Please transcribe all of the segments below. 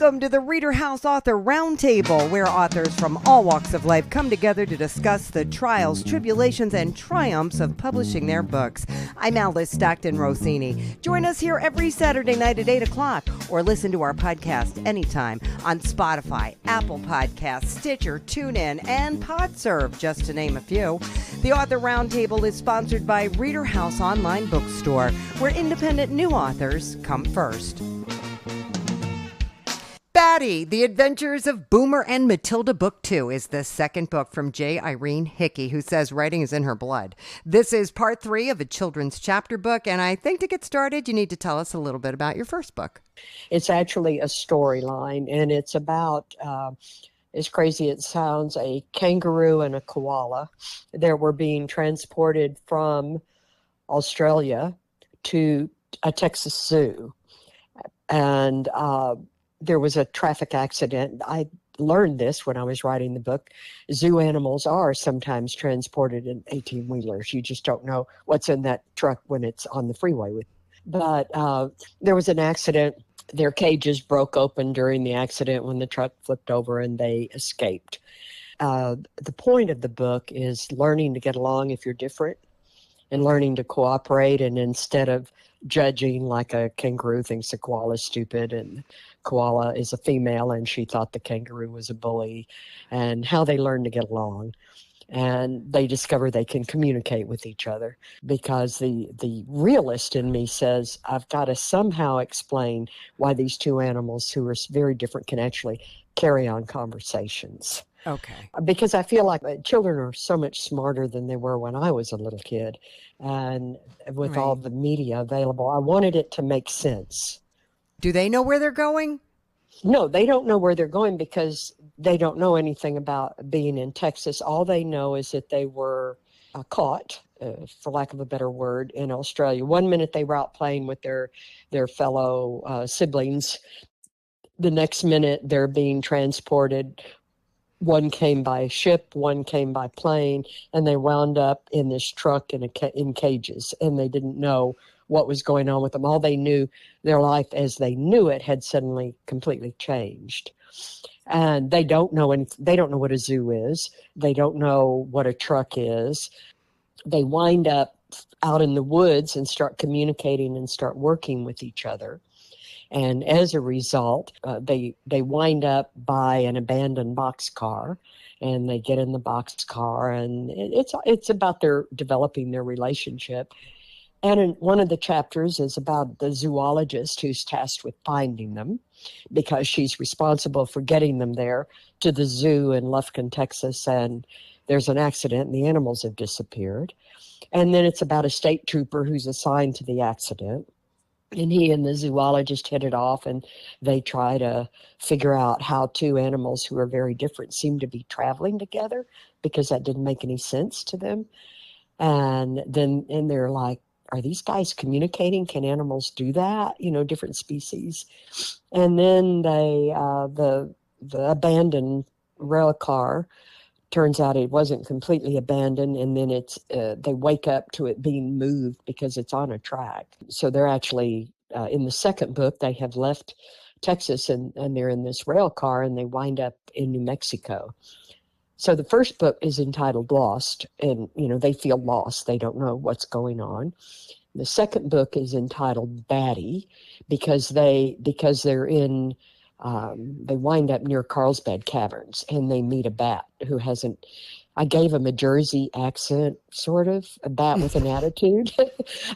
Welcome to the ReaderHouse Author Roundtable, where authors from all walks of life come together to discuss the trials, tribulations, and triumphs of publishing their books. I'm Alice Stockton Rossini. Join us here every Saturday night at 8 o'clock, or listen to our podcast anytime on Spotify, Apple Podcasts, Stitcher, TuneIn, and PodServe, just to name a few. The Author Roundtable is sponsored by ReaderHouse Online Bookstore, where independent new authors come first. Batty, The Adventures of Boomer and Matilda Book 2 is the second book from J. Irene Hickey, who says writing is in her blood. This is part 3 of a children's chapter book, and I think to get started, you need to tell us a little bit about your first book. It's actually a storyline, and it's about, as crazy it sounds, a kangaroo and a koala that were being transported from Australia to a Texas zoo. And there was a traffic accident. I learned this when I was writing the book. Zoo animals are sometimes transported in 18-wheelers. You just don't know what's in that truck when it's on the freeway. But there was an accident. Their cages broke open during the accident when the truck flipped over and they escaped. The point of the book is learning to get along if you're different and learning to cooperate, and instead of judging like a kangaroo thinks a koala is stupid and koala is a female and she thought the kangaroo was a bully, and how they learn to get along. And they discover they can communicate with each other, because the realist in me says, I've got to somehow explain why these two animals who are very different can actually carry on conversations. Okay. Because I feel like children are so much smarter than they were when I was a little kid. And with all the media available, I wanted it to make sense. Do they know where they're going? No, they don't know where they're going because they don't know anything about being in Texas. All they know is that they were caught, for lack of a better word, in Australia. One minute they were out playing with their fellow siblings. The next minute they're being transported. One came by ship, one came by plane, and they wound up in this truck in cages, and they didn't know what was going on with them. All they knew, their life as they knew it had suddenly completely changed. And they don't know they don't know what a zoo is. They don't know what a truck is. They wind up out in the woods and start communicating and start working with each other. And as a result, they wind up by an abandoned boxcar, and they get in the boxcar, and it's about their developing their relationship. And one of the chapters is about the zoologist who's tasked with finding them, because she's responsible for getting them there to the zoo in Lufkin, Texas, and there's an accident and the animals have disappeared. And then it's about a state trooper who's assigned to the accident. And he and the zoologist hit it off, and they try to figure out how two animals who are very different seem to be traveling together, because that didn't make any sense to them. And they're like, are these guys communicating? Can animals do that? You know, different species. And then the abandoned rail car, turns out it wasn't completely abandoned, and then they wake up to it being moved because it's on a track. So they're actually, in the second book, they have left Texas and they're in this rail car, and they wind up in New Mexico. So the first book is entitled Lost, and, you know, they feel lost. They don't know what's going on. The second book is entitled Batty, because they're in... they wind up near Carlsbad Caverns, and they meet a bat who hasn't... I gave him a Jersey accent, sort of, a bat with an attitude.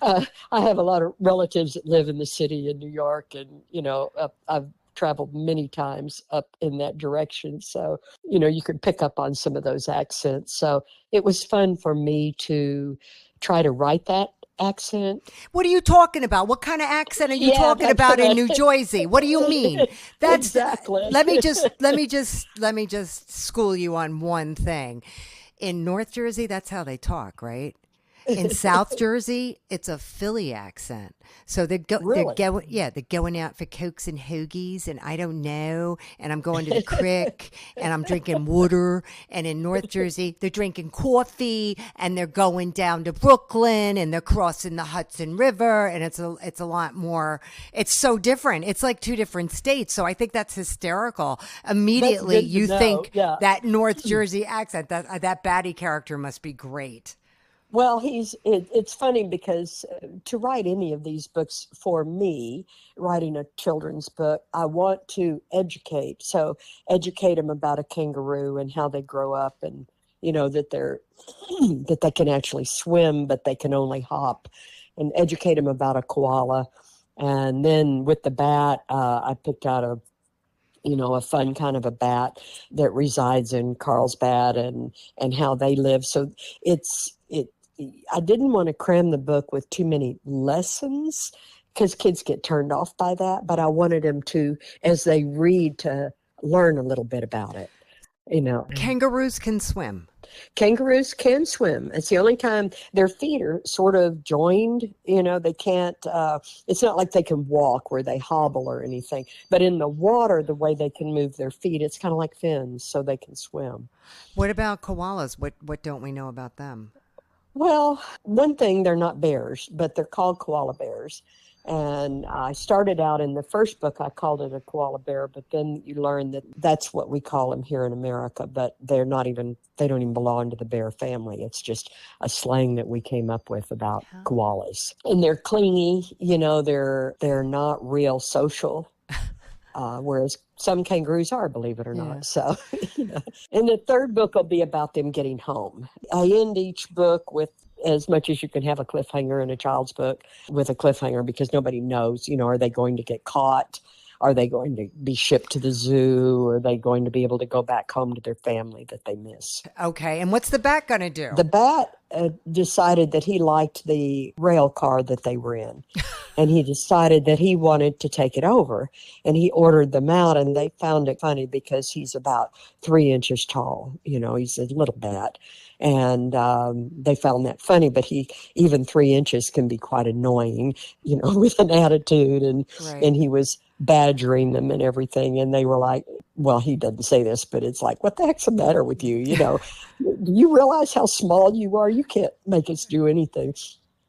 I have a lot of relatives that live in the city in New York, and, you know, I've traveled many times up in that direction. So, you know, you could pick up on some of those accents. So it was fun for me to try to write that accent. What are you talking about? What kind of accent are you talking about in New Jersey? What do you mean? That's exactly. Let me just school you on one thing. In North Jersey, that's how they talk, right? In South Jersey, it's a Philly accent. So Really? they're going out for cokes and hoagies, and I don't know, and I'm going to the creek, and I'm drinking water. And in North Jersey, they're drinking coffee, and they're going down to Brooklyn, and they're crossing the Hudson River, and it's a lot more. It's so different. It's like two different states. So I think that's hysterical. Immediately, That's good to you know. think Yeah. that North Jersey accent, that baddie character must be great. Well, it's funny because to write any of these books for me, writing a children's book, I want to educate. So educate them about a kangaroo and how they grow up, and that they're that they can actually swim, but they can only hop, and educate them about a koala. And then with the bat, I picked out a fun kind of a bat that resides in Carlsbad, and how they live. So I didn't want to cram the book with too many lessons because kids get turned off by that, but I wanted them to, as they read, to learn a little bit about it. Kangaroos can swim. Kangaroos can swim. It's the only time their feet are sort of joined. They can't, it's not like they can walk where they hobble or anything. But in the water, the way they can move their feet, it's kind of like fins, so they can swim. What about koalas? What don't we know about them? Well, one thing, they're not bears, but they're called koala bears. And I started out in the first book, I called it a koala bear, but then you learn that that's what we call them here in America, but they don't even belong to the bear family. It's just a slang that we came up with about koalas. And they're clingy, they're not real social. Whereas some kangaroos are, believe it or not. So, And the third book will be about them getting home. I end each book with, as much as you can have a cliffhanger in a child's book, with a cliffhanger, because nobody knows, are they going to get caught? Are they going to be shipped to the zoo? Are they going to be able to go back home to their family that they miss? Okay. And what's the bat going to do? The bat decided that he liked the rail car that they were in. And he decided that he wanted to take it over. And he ordered them out, and they found it funny because he's about 3 inches tall. He's a little bat. And they found that funny, but even 3 inches can be quite annoying, with an attitude. And he was badgering them and everything. And they were like, well, he doesn't say this, but it's like, what the heck's the matter with you? Do you realize how small you are? You can't make us do anything.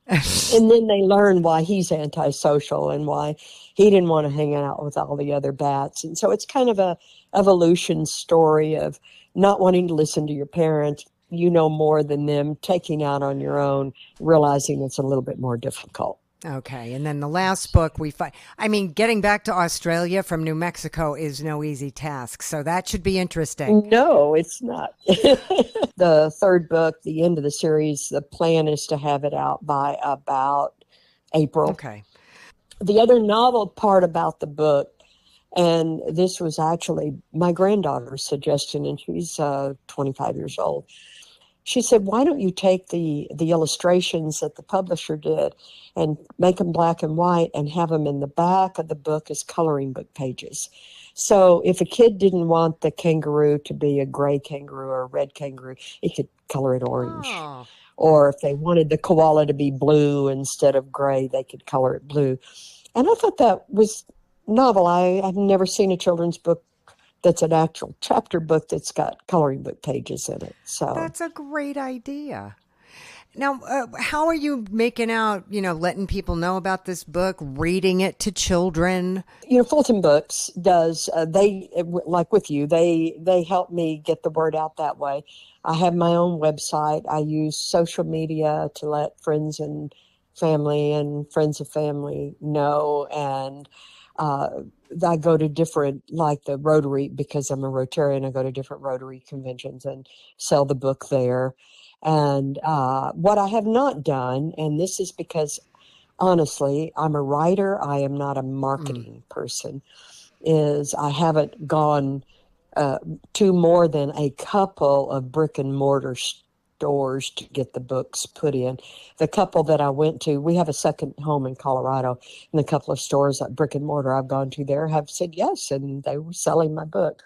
And then they learn why he's antisocial and why he didn't want to hang out with all the other bats. And so it's kind of a evolution story of not wanting to listen to your parents, more than them, taking out on your own, realizing it's a little bit more difficult. Okay. And then the last book getting back to Australia from New Mexico is no easy task. So that should be interesting. No, it's not. The third book, the end of the series, the plan is to have it out by about April. Okay. The other novel part about the book, and this was actually my granddaughter's suggestion, and she's 25 years old. She said, why don't you take the illustrations that the publisher did and make them black and white and have them in the back of the book as coloring book pages? So if a kid didn't want the kangaroo to be a gray kangaroo or a red kangaroo, he could color it orange. Oh. Or if they wanted the koala to be blue instead of gray, they could color it blue. And I thought that was novel. I've never seen a children's book that's an actual chapter book that's got coloring book pages in it. So that's a great idea. Now, how are you making out, letting people know about this book, reading it to children? Fulton Books does, they, like with you, they help me get the word out that way. I have my own website. I use social media to let friends and family and friends of family know. And I go to different, like the Rotary, because I'm a Rotarian, I go to different Rotary conventions and sell the book there. And what I have not done, and this is because, honestly, I'm a writer, I am not a marketing person, is I haven't gone to more than a couple of brick and mortar stores to get the books put in. The couple that I went to, we have a second home in Colorado, and a couple of stores, like brick and mortar I've gone to there, have said yes, and they were selling my book.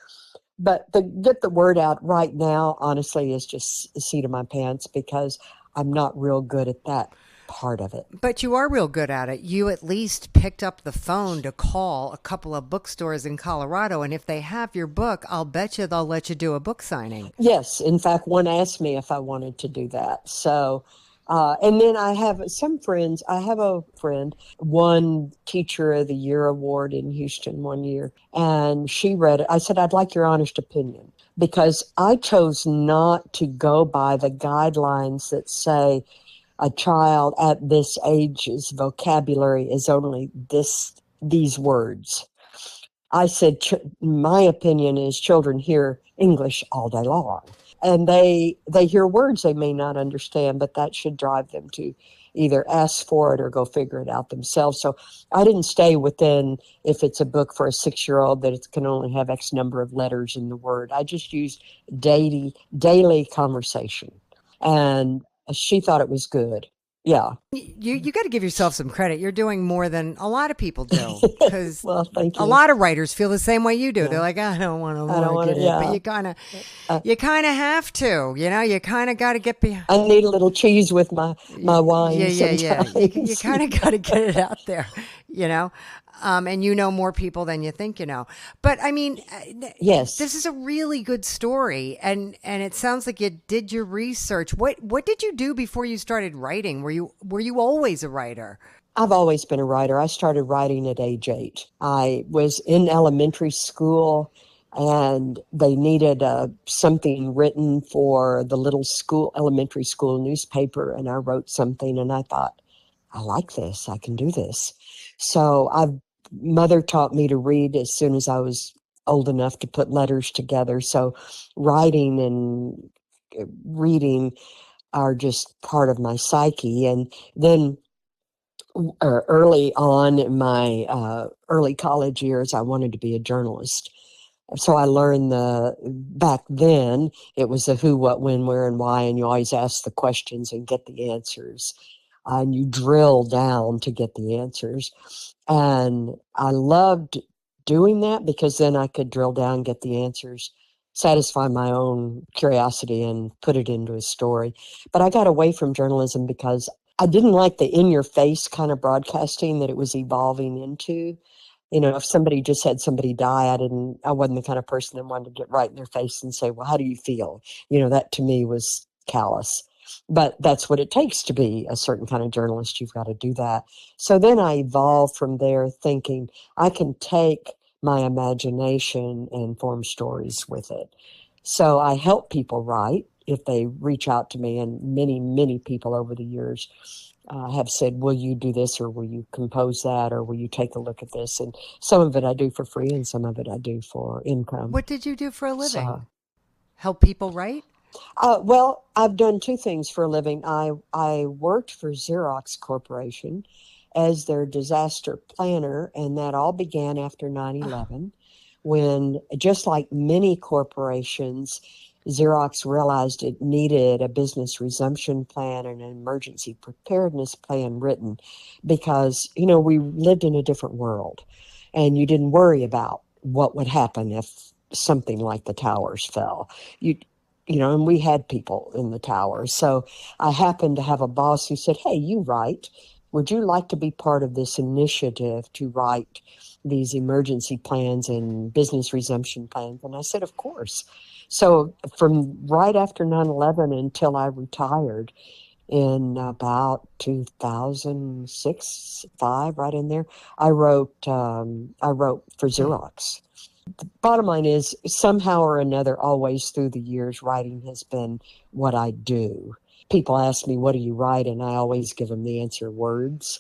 But to get the word out right now, honestly, is just a seat of my pants, because I'm not real good at that part of it. But you are real good at it. You at least picked up the phone to call a couple of bookstores in Colorado, and if they have your book, I'll bet you they'll let you do a book signing. Yes. In fact, one asked me if I wanted to do that. So, and then I have some friends. I have a friend, won Teacher of the Year award in Houston one year, and she read it. I said, I'd like your honest opinion, because I chose not to go by the guidelines that say a child at this age's vocabulary is only these words. I said, my opinion is children hear English all day long, and they hear words they may not understand, but that should drive them to either ask for it or go figure it out themselves. So I didn't stay within, if it's a book for a 6-year-old, that it can only have X number of letters in the word. I just used daily conversation, and she thought it was good. Yeah. You got to give yourself some credit. You're doing more than a lot of people do, because Well, thank you. a lot of writers feel the same way you do. They're like, I don't want to market it, but you kind of have to. You kind of got to get behind. I need a little cheese with my wine. Yeah. You kind of got to get it out there, and you know more people than you think you know. But I mean, Yes. this is a really good story, and it sounds like you did your research. What did you do before you started writing? Were you always a writer? I've always been a writer. I started writing at age 8. I was in elementary school, and they needed something written for the little elementary school newspaper, and I wrote something, and I thought, I like this. I can do this. So mother taught me to read as soon as I was old enough to put letters together. So writing and reading are just part of my psyche. And then early on in my early college years, I wanted to be a journalist. So I learned back then it was the who, what, when, where, and why, and you always ask the questions and get the answers. And you drill down to get the answers. And I loved doing that, because then I could drill down, get the answers, satisfy my own curiosity, and put it into a story. But I got away from journalism because I didn't like the in-your-face kind of broadcasting that it was evolving into. If somebody just had somebody die, I wasn't the kind of person that wanted to get right in their face and say, well, how do you feel? That to me was callous. But that's what it takes to be a certain kind of journalist. You've got to do that. So then I evolved from there, thinking I can take my imagination and form stories with it. So I help people write if they reach out to me, and many, many people over the years have said, will you do this, or will you compose that, or will you take a look at this? And some of it I do for free, and some of it I do for income. What did you do for a living? So, help people write? Well, I've done 2 things for a living. I worked for Xerox Corporation as their disaster planner, and that all began after 9/11, when, just like many corporations, Xerox realized it needed a business resumption plan and an emergency preparedness plan written, because, we lived in a different world, and you didn't worry about what would happen if something like the towers fell. And we had people in the towers. So I happened to have a boss who said, hey, you write. Would you like to be part of this initiative to write these emergency plans and business resumption plans? And I said, of course. So from right after 9/11 until I retired in about 2006, 5, right in there, I wrote for Xerox. The bottom line is, somehow or another, always through the years, writing has been what I do. People ask me, what do you write? And I always give them the answer, words.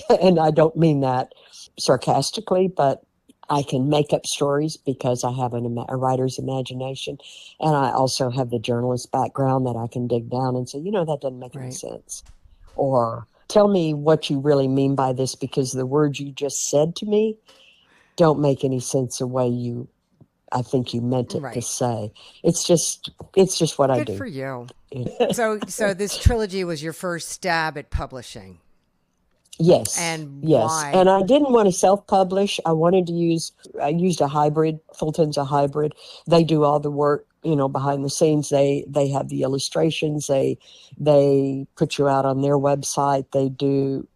And I don't mean that sarcastically, but I can make up stories because I have a writer's imagination. And I also have the journalist background that I can dig down and say, that doesn't make any sense. Or tell me what you really mean by this, because the words you just said to me don't make any sense the way I think you meant it to say. It's just what I do. Good for you. So this trilogy was your first stab at publishing. Yes. And yes. why? And I didn't want to self-publish. I used a hybrid. Fulton's a hybrid. They do all the work. behind the scenes. They have the illustrations. They put you out on their website. They do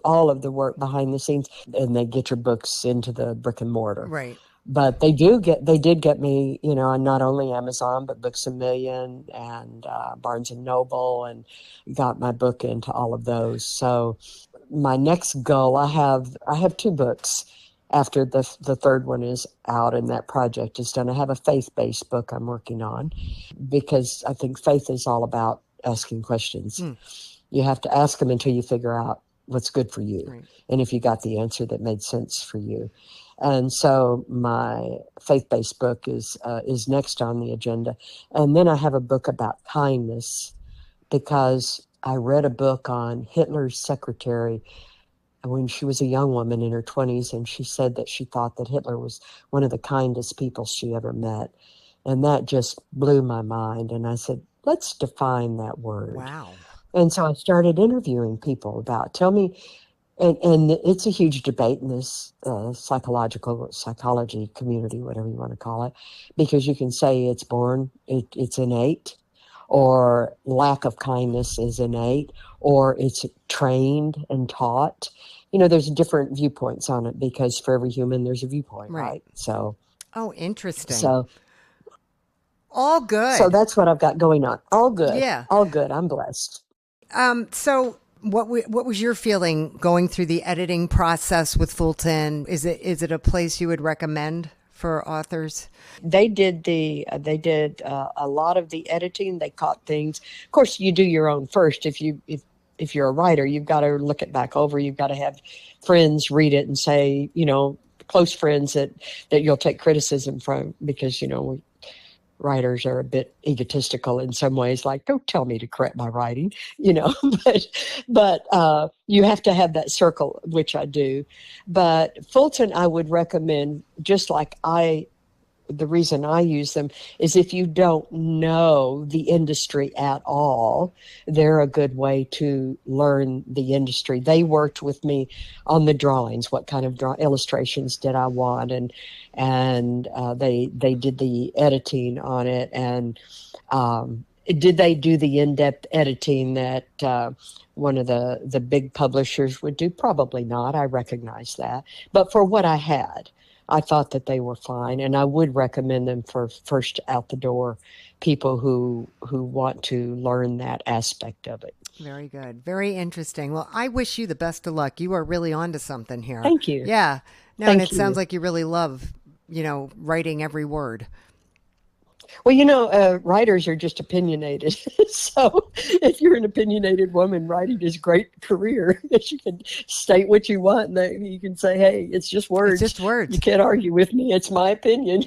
all of the work behind the scenes, and they get your books into the brick and mortar. Right. But they did get me, on not only Amazon, but Books A Million and Barnes and Noble, and got my book into all of those. So my next goal, I have 2 books after the third one is out and that project is done. I have a faith-based book I'm working on, because I think faith is all about asking questions. You have to ask them until you figure out what's good for you. Right. And if you got the answer that made sense for you. And so my faith-based book is next on the agenda. And then I have a book about kindness, because I read a book on Hitler's secretary when she was a young woman in her 20s, and she said that she thought that Hitler was one of the kindest people she ever met. And that just blew my mind. And I said, let's define that word. Wow. And so I started interviewing people about, tell me, and it's a huge debate in this psychology community, whatever you want to call it, because you can say it's born, it's innate, or lack of kindness is innate, or it's trained and taught. There's different viewpoints on it, because for every human, there's a viewpoint, right? So. Oh, interesting. So. All good. So that's what I've got going on. All good. Yeah. All good. I'm blessed. So what was your feeling going through the editing process with Fulton? Is it a place you would recommend for authors? They did a lot of the editing. They caught things. Of course, you do your own first. If you're a writer, you've got to look it back over. You've got to have friends read it and say, close friends that you'll take criticism from, because writers are a bit egotistical in some ways, like, don't tell me to correct my writing, but you have to have that circle, which I do. But Fulton, I would recommend, just like the reason I use them is if you don't know the industry at all, they're a good way to learn the industry. They worked with me on the drawings. What kind of illustrations did I want? And they did the editing on it. And did they do the in-depth editing that one of the big publishers would do? Probably not. I recognize that. But for what I had, I thought that they were fine, and I would recommend them for first out the door people who want to learn that aspect of it. Very good. Very interesting. Well, I wish you the best of luck. You are really onto something here. Thank you. Yeah. No, Thank and it you. Sounds like you really love, writing every word. Well, writers are just opinionated. So if you're an opinionated woman, writing is a great career, because you can state what you want. And you can say, hey, it's just words. It's just words. You can't argue with me. It's my opinion.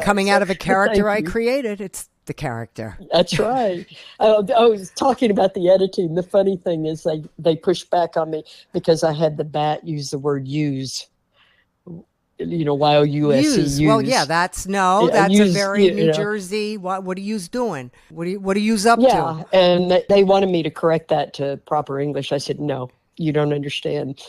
Coming out of a character I created, it's the character. That's right. I was talking about the editing. The funny thing is they pushed back on me because I had the bat use the word use. Y-O-U-S-E, use. Well, yeah, that's use, a very New Jersey. What are you doing? What are you up to? Yeah, and they wanted me to correct that to proper English. I said, no, you don't understand.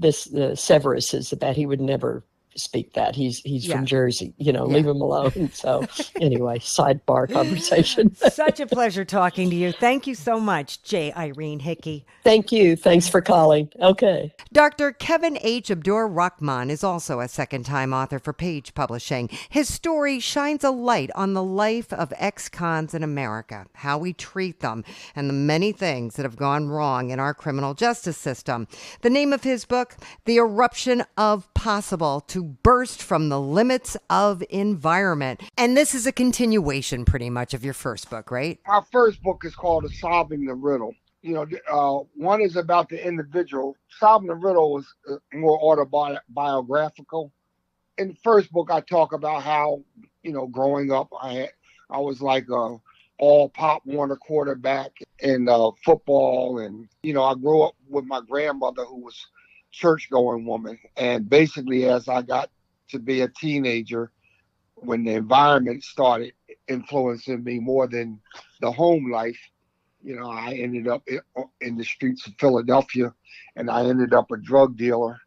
Severus is the bat. He would never speak that. He's from Jersey, leave him alone. So anyway, sidebar conversation. Such a pleasure talking to you. Thank you so much, J. Irene Hickey. Thank you. Thanks for calling. Okay. Dr. Kevin H. Abdur-Rahman is also a second-time author for Page Publishing. His story shines a light on the life of ex-cons in America, how we treat them, and the many things that have gone wrong in our criminal justice system. The name of his book, The Eruption of Possible, to burst from the limits of environment. And this is a continuation pretty much of your first book, right? Our first book is called Solving the Riddle. One is about the individual. Solving the Riddle was more autobiographical. In the first book, I talk about how, growing up, I was like a all Pop Warner quarterback in football. And, I grew up with my grandmother, who was church-going woman. And basically, as I got to be a teenager, when the environment started influencing me more than the home life, I ended up in the streets of Philadelphia, and I ended up a drug dealer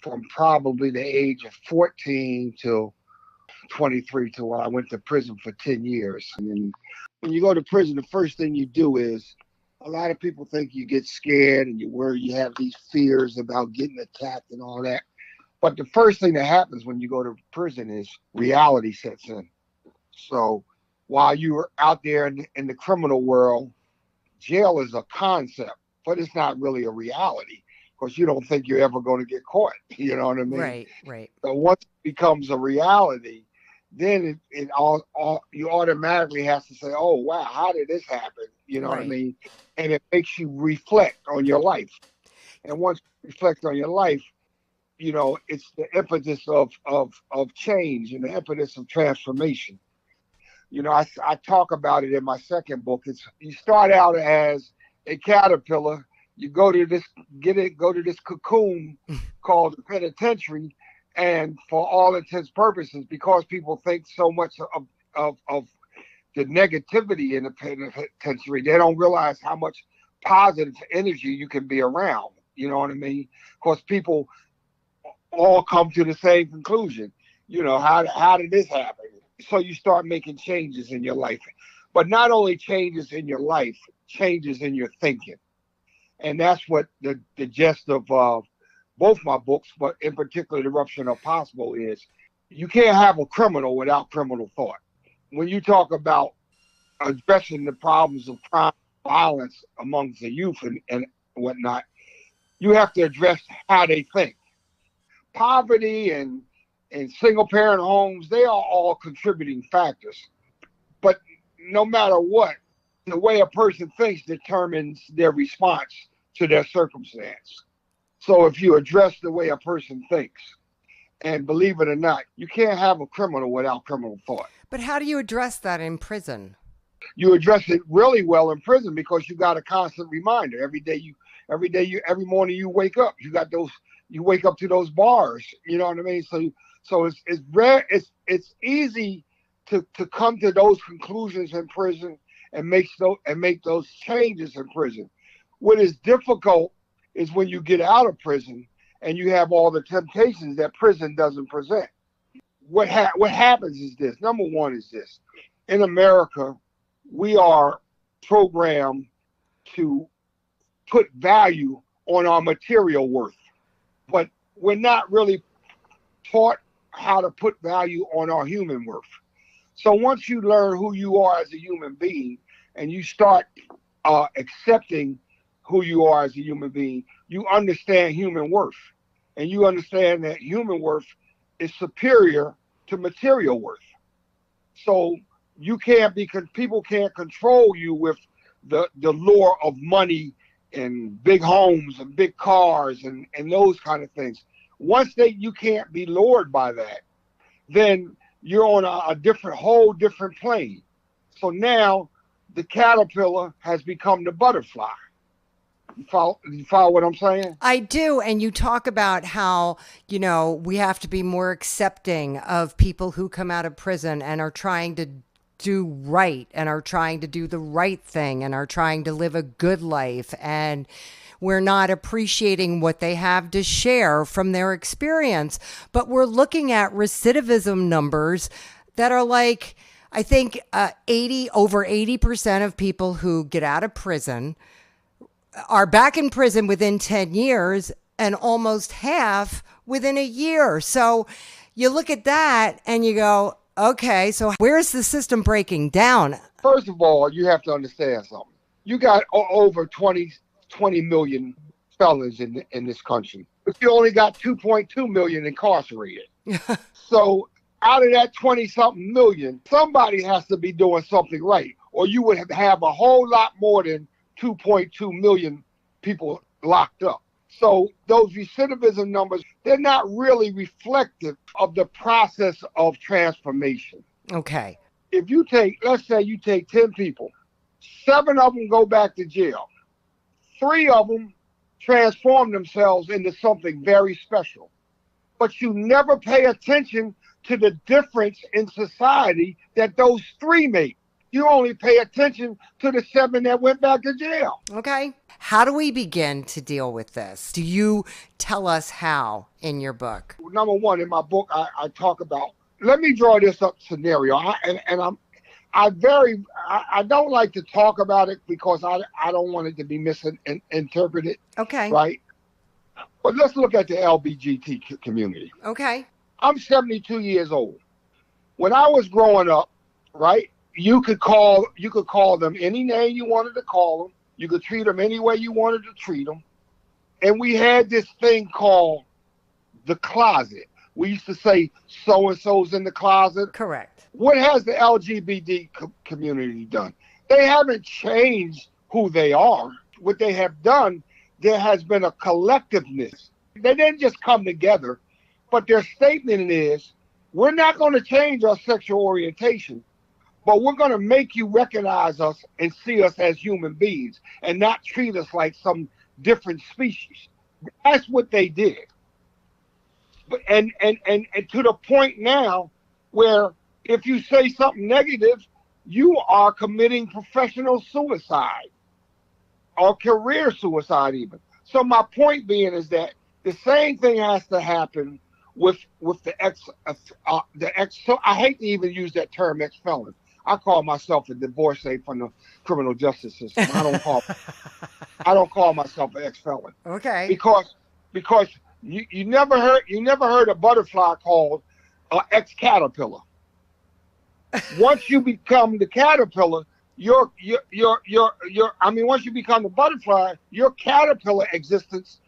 from probably the age of 14 to 23 to when I went to prison for 10 years. And then when you go to prison, the first thing you do is, a lot of people think you get scared and you worry, you have these fears about getting attacked and all that. But the first thing that happens when you go to prison is reality sets in. So while you're out there in the criminal world, jail is a concept, but it's not really a reality because you don't think you're ever going to get caught. You know what I mean? Right, right. So once it becomes a reality, then it all you automatically have to say, oh, wow, how did this happen? You know what I Right. mean? And it makes you reflect on your life. And once you reflect on your life, you know, it's the impetus of change and the impetus of transformation. You know, I talk about it in my second book. It's you start out as a caterpillar, you go to this cocoon called the penitentiary, and for all intents and purposes, because people think so much of the negativity in the penitentiary, they don't realize how much positive energy you can be around. You know what I mean? Because people all come to the same conclusion. You know, how did this happen? So you start making changes in your life, but not only changes in your life, changes in your thinking. And that's what the gist of both my books, but in particular, The Eruption of Possible, is you can't have a criminal without criminal thought. When you talk about addressing the problems of crime, violence amongst the youth and whatnot, you have to address how they think. Poverty and single parent homes, they are all contributing factors. But no matter what, the way a person thinks determines their response to their circumstance. So if you address the way a person thinks, and believe it or not, you can't have a criminal without criminal thought. But how do you address that in prison? You address it really well in prison because you got a constant reminder. Every morning you wake up, you wake up to those bars. You know what I mean? So it's rare. It's easy to come to those conclusions in prison and make those changes in prison. What is difficult is when you get out of prison and you have all the temptations that prison doesn't present. What happens is this. Number one is this. In America, we are programmed to put value on our material worth, but we're not really taught how to put value on our human worth. So once you learn who you are as a human being and you start accepting who you are as a human being, you understand human worth. And you understand that human worth is superior to material worth. So people can't control you with the lure of money and big homes and big cars and those kind of things. Once you can't be lured by that, then you're on a whole different plane. So now the caterpillar has become the butterfly. You follow what I'm saying? I do. And you talk about how, we have to be more accepting of people who come out of prison and are trying to do right and are trying to do the right thing and are trying to live a good life. And we're not appreciating what they have to share from their experience. But we're looking at recidivism numbers that are like, I think over 80% of people who get out of prison are back in prison within 10 years and almost half within a year. So you look at that and you go, okay, so where's the system breaking down? First of all, you have to understand something. You got over 20 million felons in this country, but you only got 2.2 million incarcerated. So out of that 20-something million, somebody has to be doing something right, or you would have a whole lot more than 2.2 million people locked up. So those recidivism numbers, they're not really reflective of the process of transformation. Okay. If let's say you take 10 people, 7 of them go back to jail. 3 of them transform themselves into something very special. But you never pay attention to the difference in society that those 3 make. You only pay attention to the 7 that went back to jail. Okay. How do we begin to deal with this? Do you tell us how in your book? Number one, in my book, I talk about let me draw this up scenario. I don't like to talk about it because I don't want it to be misinterpreted. Okay. Right. But let's look at the LBGT community. Okay. I'm 72 years old. When I was growing up, right, you could call them any name you wanted to call them. You could treat them any way you wanted to treat them. And we had this thing called the closet. We used to say so-and-so's in the closet. Correct. What has the LGBT community done? They haven't changed who they are. What they have done, there has been a collectiveness. They didn't just come together, but their statement is, we're not going to change our sexual orientation, but we're going to make you recognize us and see us as human beings and not treat us like some different species. That's what they did. But and to the point now where if you say something negative, you are committing professional suicide or career suicide even. So my point being is that the same thing has to happen with the ex. So I hate to even use that term, ex-felon. I call myself a divorcee from the criminal justice system. I don't call myself an ex-felon. Okay. Because you never heard a butterfly called ex-caterpillar. Once you become the caterpillar, once you become the butterfly, your caterpillar existence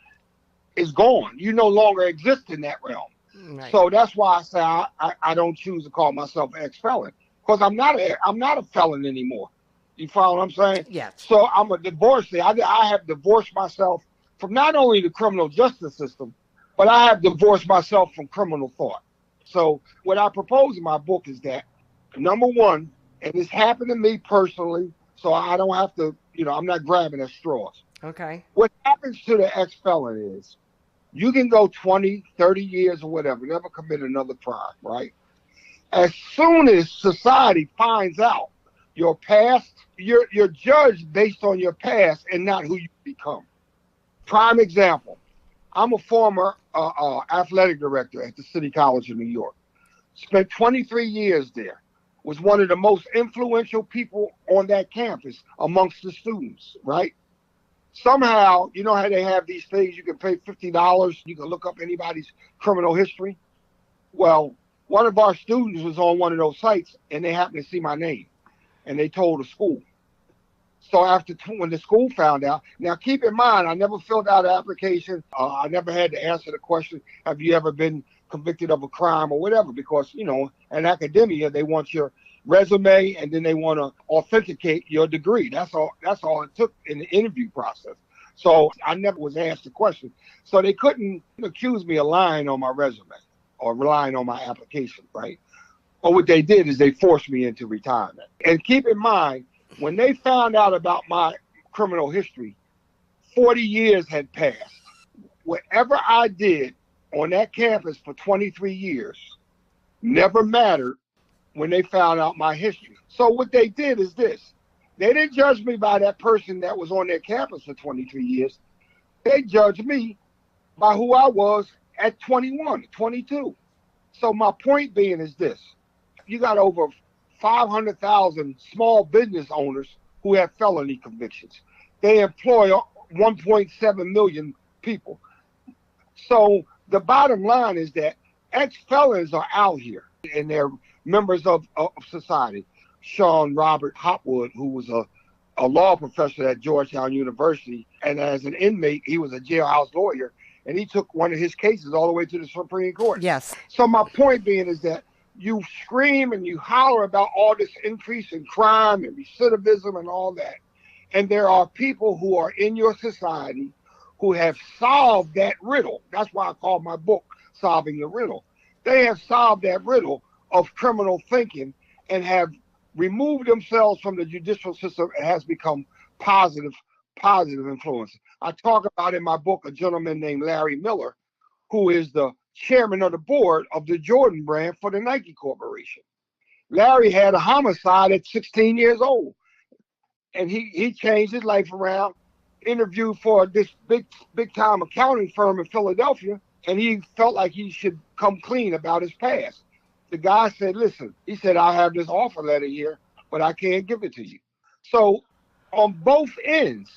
is gone. You no longer exist in that realm. Right. So that's why I say I don't choose to call myself an ex-felon, because I'm not a felon anymore. You follow what I'm saying? Yes. So I'm a divorcee. I have divorced myself from not only the criminal justice system, but I have divorced myself from criminal thought. So what I propose in my book is that, number one, and this happened to me personally, so I don't have to, I'm not grabbing at straws. Okay. What happens to the ex-felon is you can go 20, 30 years or whatever, never commit another crime, right? As soon as society finds out your past, you're judged based on your past and not who you become. Prime example, I'm a former athletic director at the City College of New York. Spent 23 years there. Was one of the most influential people on that campus amongst the students, right? Somehow, you know how they have these things, you can pay $50, you can look up anybody's criminal history. Well, one of our students was on one of those sites, and they happened to see my name, and they told the school. So when the school found out, now keep in mind, I never filled out an application. I never had to answer the question, have you ever been convicted of a crime or whatever? Because, in academia, they want your resume and then they want to authenticate your degree. That's all it took in the interview process. So I never was asked the question. So they couldn't accuse me of lying on my resume or relying on my application, right? But what they did is they forced me into retirement. And keep in mind, when they found out about my criminal history, 40 years had passed. Whatever I did on that campus for 23 years never mattered when they found out my history. So what they did is this. They didn't judge me by that person that was on their campus for 23 years. They judged me by who I was at 21, 22. So my point being is this. You got over 500,000 small business owners who have felony convictions. They employ 1.7 million people. So the bottom line is that ex-felons are out here and they're members of society. Sean Robert Hopwood, who was a law professor at Georgetown University, and as an inmate, he was a jailhouse lawyer, and he took one of his cases all the way to the Supreme Court. Yes. So my point being is that you scream and you holler about all this increase in crime and recidivism and all that. And there are people who are in your society who have solved that riddle. That's why I call my book Solving the Riddle. They have solved that riddle of criminal thinking and have removed themselves from the judicial system and has become positive influence. I talk about in my book a gentleman named Larry Miller, who is the chairman of the board of the Jordan brand for the Nike Corporation. Larry had a homicide at 16 years old, and he changed his life around, interviewed for this big time accounting firm in Philadelphia, and he felt like he should come clean about his past. The guy said, listen, he said, I have this offer letter here, but I can't give it to you. So on both ends,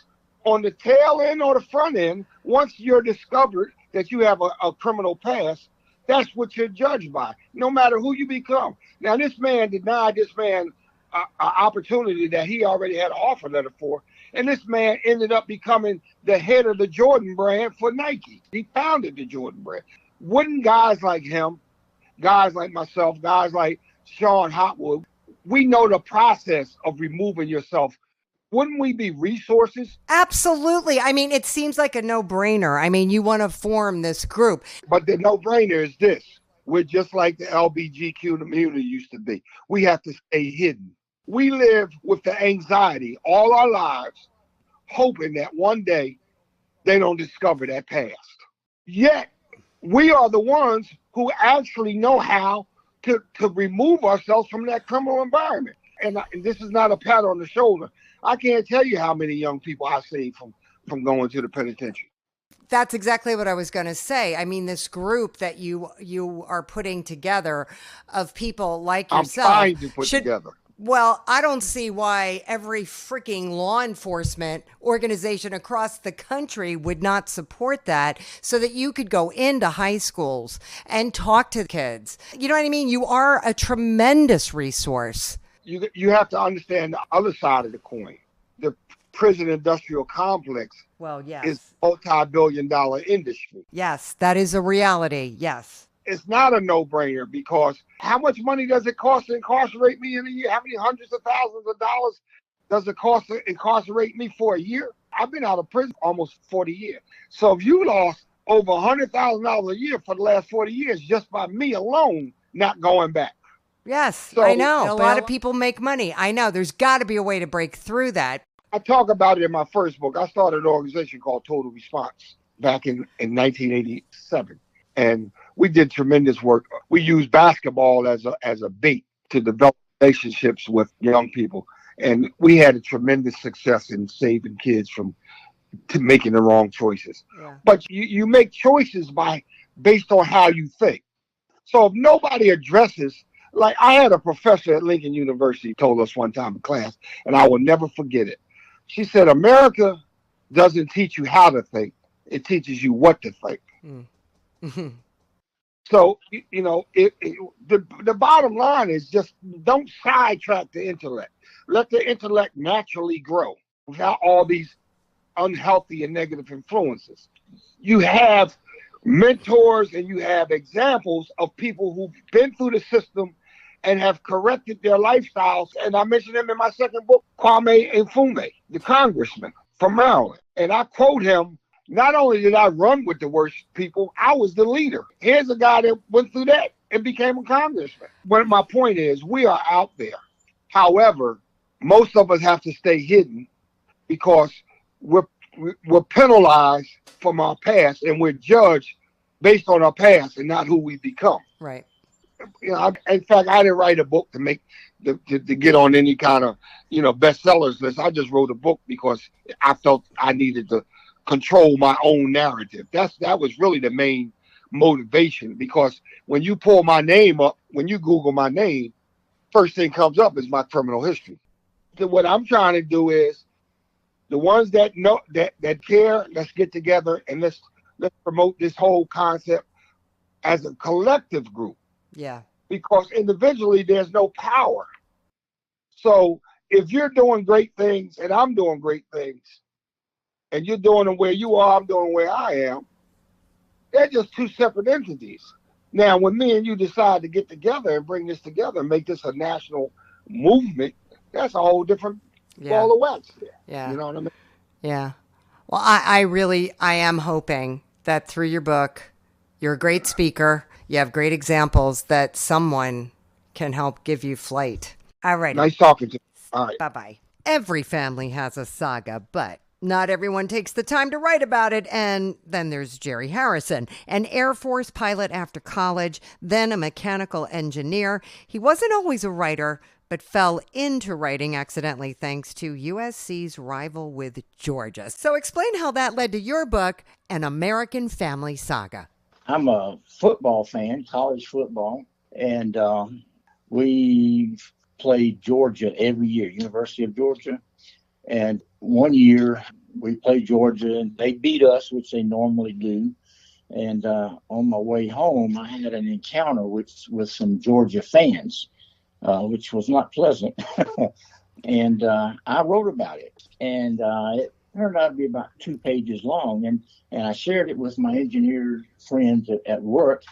on the tail end or the front end, once you're discovered that you have a criminal past, that's what you're judged by, no matter who you become. Now, this man denied this man an opportunity that he already had an offer letter for. And this man ended up becoming the head of the Jordan brand for Nike. He founded the Jordan brand. Wouldn't guys like him, guys like myself, guys like Sean Hotwood, we know the process of removing yourself. Wouldn't we be resources? Absolutely. I mean, it seems like a no-brainer. I mean, you want to form this group. But the no-brainer is this. We're just like the LGBTQ community used to be. We have to stay hidden. We live with the anxiety all our lives, hoping that one day they don't discover that past. Yet, we are the ones who actually know how to remove ourselves from that criminal environment. And this is not a pat on the shoulder. I can't tell you how many young people I saved from going to the penitentiary. That's exactly what I was going to say. I mean, this group that you are putting together of people like yourself. I'm trying to put together. Well, I don't see why every freaking law enforcement organization across the country would not support that, so that you could go into high schools and talk to kids. You know what I mean? You are a tremendous resource. You have to understand the other side of the coin. The prison industrial complex is a multi-billion-dollar industry. Yes, that is a reality. Yes. It's not a no-brainer, because how much money does it cost to incarcerate me in a year? How many hundreds of thousands of dollars does it cost to incarcerate me for a year? I've been out of prison almost 40 years. So if you lost over $100,000 a year for the last 40 years just by me alone not going back. Yes, so, I know. A lot of people make money. I know. There's got to be a way to break through that. I talk about it in my first book. I started an organization called Total Response back in 1987. And we did tremendous work. We used basketball as a bait to develop relationships with young people. And we had a tremendous success in saving kids from making the wrong choices. Yeah. But you make choices based on how you think. So if nobody addresses, like I had a professor at Lincoln University told us one time in class, and I will never forget it. She said, America doesn't teach you how to think. It teaches you what to think. Mm-hmm. So, the bottom line is just don't sidetrack the intellect. Let the intellect naturally grow without all these unhealthy and negative influences. You have mentors and you have examples of people who've been through the system and have corrected their lifestyles. And I mentioned him in my second book, Kwame Nkrumah, the congressman from Maryland. And I quote him, not only did I run with the worst people, I was the leader. Here's a guy that went through that and became a congressman. But my point is, we are out there. However, most of us have to stay hidden because we're penalized from our past, and we're judged based on our past and not who we become. Right. In fact, I didn't write a book to get on any kind of bestsellers list. I just wrote a book because I felt I needed to control my own narrative. That was really the main motivation, because when you pull my name up, when you Google my name, first thing comes up is my criminal history. So what I'm trying to do is, the ones that know that care, let's get together and let's promote this whole concept as a collective group. Yeah. Because individually there's no power. So if you're doing great things and I'm doing great things, and you're doing them where you are, I'm doing where I am, they're just two separate entities. Now, when me and you decide to get together and bring this together and make this a national movement, that's a whole different ball of wax there. Yeah. You know what I mean? Yeah. Well, I am hoping that through your book, you're a great speaker, you have great examples, that someone can help give you flight. All right. Nice talking to you. All right. Bye-bye. Every family has a saga, but not everyone takes the time to write about it. And then there's Jerry Harrison, an Air Force pilot after college, then a mechanical engineer. He wasn't always a writer, but fell into writing accidentally thanks to USC's rival with Georgia. So explain how that led to your book, An American Family Saga. I'm a football fan, college football, And we played Georgia every year, University of Georgia. And one year we played Georgia and they beat us, which they normally do. And on my way home, I had an encounter with some Georgia fans, which was not pleasant. And I wrote about it. And it turned out to be about 2 pages long. And I shared it with my engineer friends at work.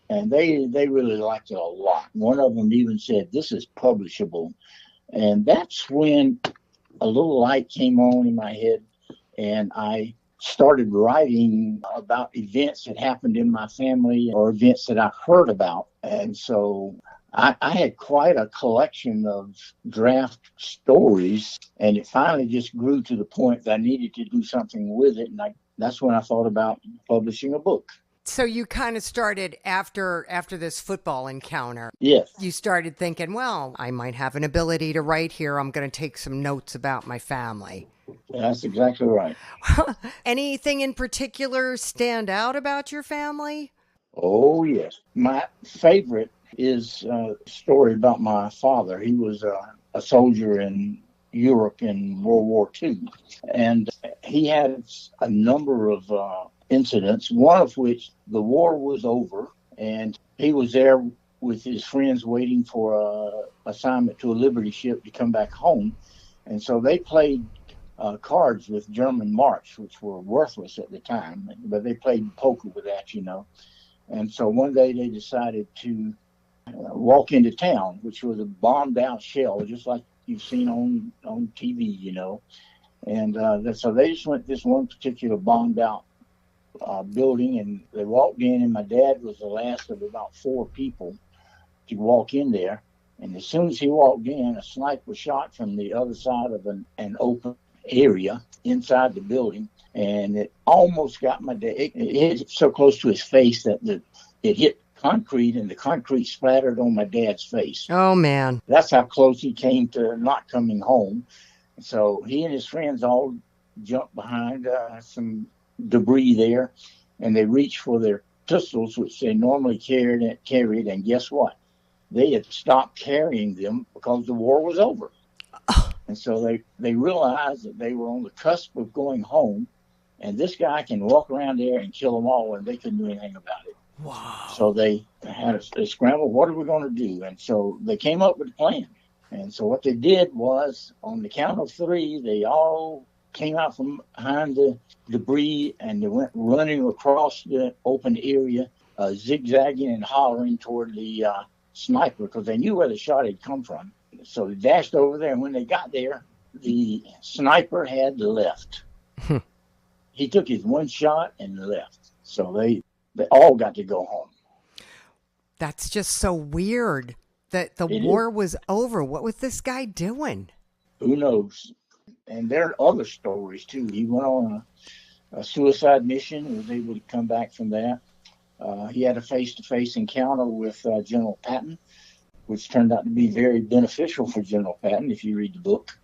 And they really liked it a lot. One of them even said, "This is publishable." And that's when a little light came on in my head, and I started writing about events that happened in my family or events that I heard about. And so I had quite a collection of draft stories, and it finally just grew to the point that I needed to do something with it. And that's when I thought about publishing a book. So you kind of started after this football encounter. Yes. You started thinking, well, I might have an ability to write here. I'm going to take some notes about my family. That's exactly right. Anything in particular stand out about your family? Oh, yes. My favorite is a story about my father. He was a soldier in Europe in World War II. And he had a number of incidents, one of which the war was over, and he was there with his friends waiting for an assignment to a Liberty ship to come back home. And so they played cards with German marks, which were worthless at the time, but they played poker with that, you know. And so one day they decided to walk into town, which was a bombed out shell, just like you've seen on TV, you know. And so they just went to this one particular bombed out building, and they walked in, and my dad was the last of about 4 people to walk in there. And as soon as he walked in, a sniper shot from the other side of an open area inside the building, and it almost got my dad. It hit so close to his face that it hit concrete, and the concrete splattered on my dad's face. Oh, man. That's how close he came to not coming home. So he and his friends all jumped behind some debris there, and they reached for their pistols, which they normally carried, and guess what? They had stopped carrying them because the war was over. And so they realized that they were on the cusp of going home, and this guy can walk around there and kill them all, and they couldn't do anything about it. Wow. So they had a scramble. What are we going to do? And so they came up with a plan. And so what they did was, on the count of 3, they all came out from behind the debris, and they went running across the open area, zigzagging and hollering toward the sniper, because they knew where the shot had come from. So they dashed over there, and when they got there, the sniper had left. He took his one shot and left. So they all got to go home. That's just so weird that the war was over. What was this guy doing? Who knows? And there are other stories, too. He went on a suicide mission and was able to come back from that. He had a face-to-face encounter with General Patton, which turned out to be very beneficial for General Patton, if you read the book.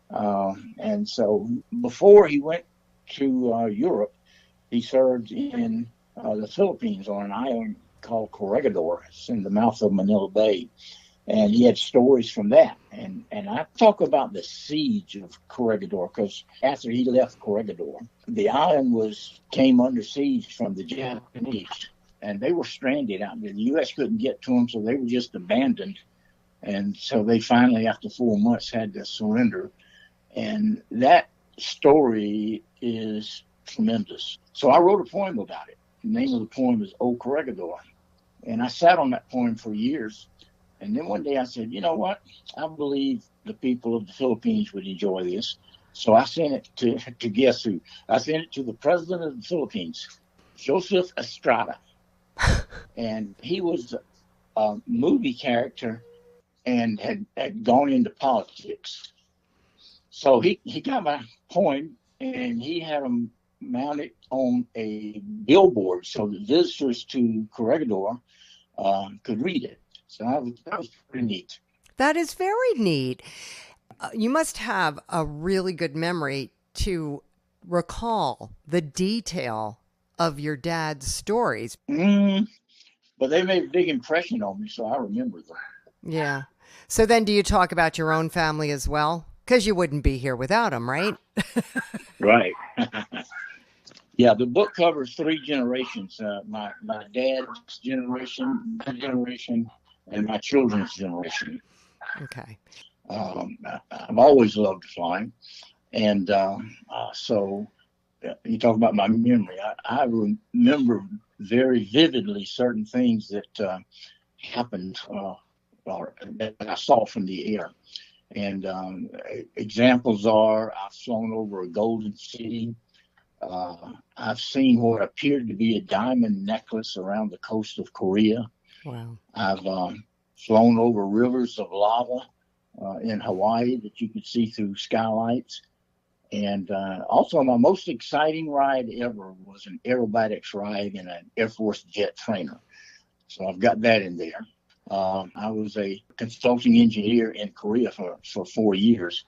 And so before he went to Europe, he served in the Philippines on an island called Corregidor. It's in the mouth of Manila Bay. And he had stories from that. And I talk about the siege of Corregidor, because after he left Corregidor, the island came under siege from the Japanese. And they were stranded out there. The U.S. couldn't get to them, so they were just abandoned. And so they finally, after 4 months, had to surrender. And that story is tremendous. So I wrote a poem about it. The name of the poem is O Corregidor. And I sat on that poem for years. And then one day I said, you know what? I believe the people of the Philippines would enjoy this. So I sent it to guess who? I sent it to the president of the Philippines, Joseph Estrada. And he was a movie character and had gone into politics. So he got my poem, and he had them mounted on a billboard so that visitors to Corregidor could read it. So that was pretty neat. That is very neat. You must have a really good memory to recall the detail of your dad's stories. Well, but they made a big impression on me, so I remember them. Yeah. So then do you talk about your own family as well? Because you wouldn't be here without them, right? Right. Yeah, the book covers three generations, my dad's generation, my generation, and my children's generation. Okay. I've always loved flying. And so you talk about my memory. I remember very vividly certain things that happened or that I saw from the air. And examples are I've flown over a golden city. I've seen what appeared to be a diamond necklace around the coast of Korea. Wow. I've flown over rivers of lava in Hawaii that you could see through skylights. And also my most exciting ride ever was an aerobatics ride in an Air Force jet trainer. So I've got that in there. I was a consulting engineer in Korea for 4 years,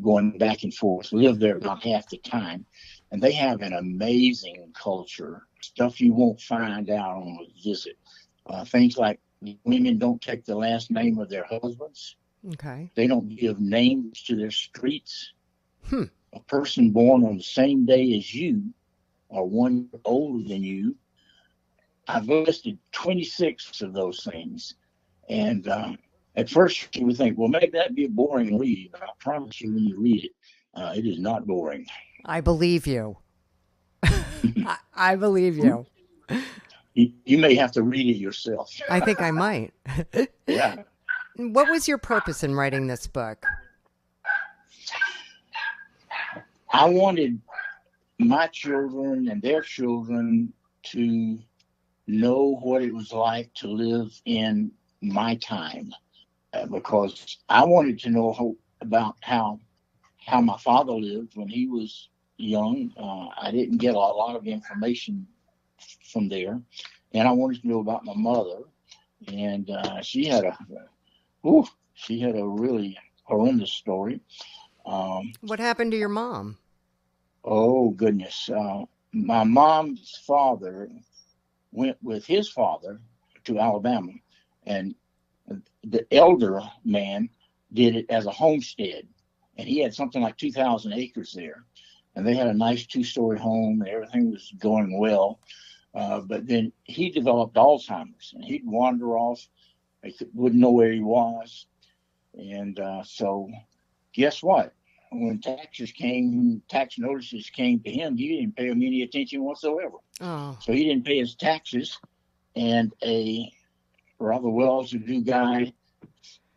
going back and forth, lived there about half the time. And they have an amazing culture, stuff you won't find out on a visit. Things like women don't take the last name of their husbands. Okay. They don't give names to their streets. A person born on the same day as you or 1 year older than you, I've listed 26 of those things. And at first you would think, well, maybe that'd be a boring read, but I promise you when you read it, it is not boring. I believe you. I believe you. You may have to read it yourself. I think I might. Yeah. What was your purpose in writing this book? I wanted my children and their children to know what it was like to live in my time, because I wanted to know about how my father lived when he was young. I didn't get a lot of information from there, and I wanted to know about my mother, and she had a really horrendous story. What happened to your mom? Oh goodness, my mom's father went with his father to Alabama, and the elder man did it as a homestead, and he had something like 2,000 acres there, and they had a nice 2-story home, and everything was going well. But then he developed Alzheimer's, and he'd wander off. They wouldn't know where he was, and so guess what? When tax notices came to him, he didn't pay them any attention whatsoever. Oh. So he didn't pay his taxes, and a rather well-to-do guy